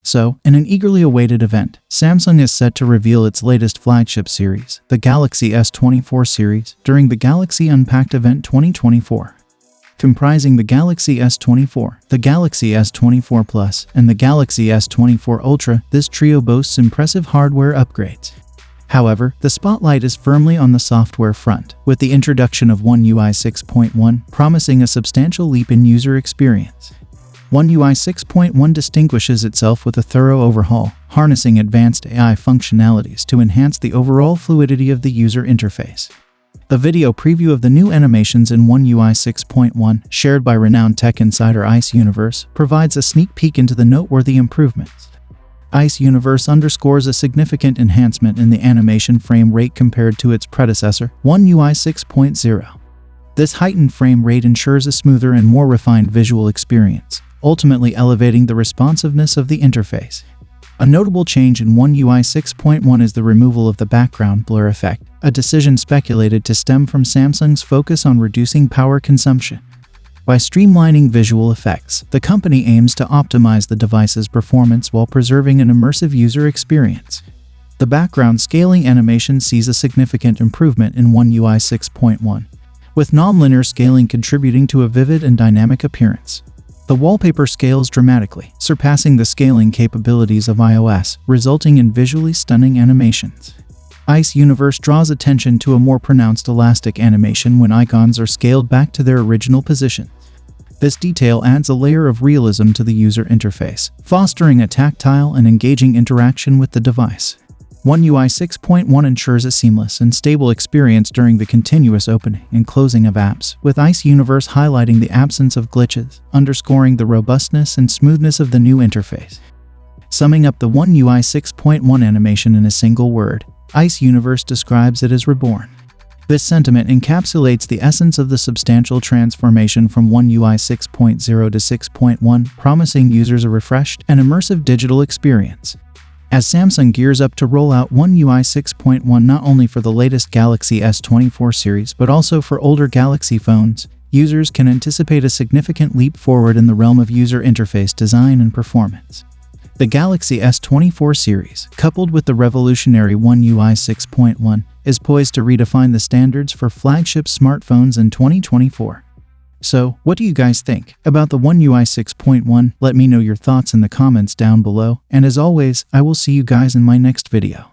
So, in an eagerly awaited event, Samsung is set to reveal its latest flagship series, the Galaxy S24 series, during the Galaxy Unpacked Event 2024. Comprising the Galaxy S24, the Galaxy S24 Plus, and the Galaxy S24 Ultra, this trio boasts impressive hardware upgrades. However, the spotlight is firmly on the software front, with the introduction of One UI 6.1 promising a substantial leap in user experience. One UI 6.1 distinguishes itself with a thorough overhaul, harnessing advanced AI functionalities to enhance the overall fluidity of the user interface. A video preview of the new animations in One UI 6.1, shared by renowned tech insider Ice Universe, provides a sneak peek into the noteworthy improvements. Ice Universe underscores a significant enhancement in the animation frame rate compared to its predecessor, One UI 6.0. This heightened frame rate ensures a smoother and more refined visual experience, ultimately elevating the responsiveness of the interface. A notable change in One UI 6.1 is the removal of the background blur effect, a decision speculated to stem from Samsung's focus on reducing power consumption. By streamlining visual effects, the company aims to optimize the device's performance while preserving an immersive user experience. The background scaling animation sees a significant improvement in One UI 6.1, with nonlinear scaling contributing to a vivid and dynamic appearance. The wallpaper scales dramatically, surpassing the scaling capabilities of iOS, resulting in visually stunning animations. Ice Universe draws attention to a more pronounced elastic animation when icons are scaled back to their original positions. This detail adds a layer of realism to the user interface, fostering a tactile and engaging interaction with the device. One UI 6.1 ensures a seamless and stable experience during the continuous opening and closing of apps, with Ice Universe highlighting the absence of glitches, underscoring the robustness and smoothness of the new interface. Summing up the One UI 6.1 animation in a single word, Ice Universe describes it as reborn. This sentiment encapsulates the essence of the substantial transformation from One UI 6.0 to 6.1, promising users a refreshed and immersive digital experience. As Samsung gears up to roll out One UI 6.1 not only for the latest Galaxy S24 series but also for older Galaxy phones, users can anticipate a significant leap forward in the realm of user interface design and performance. The Galaxy S24 series, coupled with the revolutionary One UI 6.1, is poised to redefine the standards for flagship smartphones in 2024. So, what do you guys think about the One UI 6.1? Let me know your thoughts in the comments down below, and as always, I will see you guys in my next video.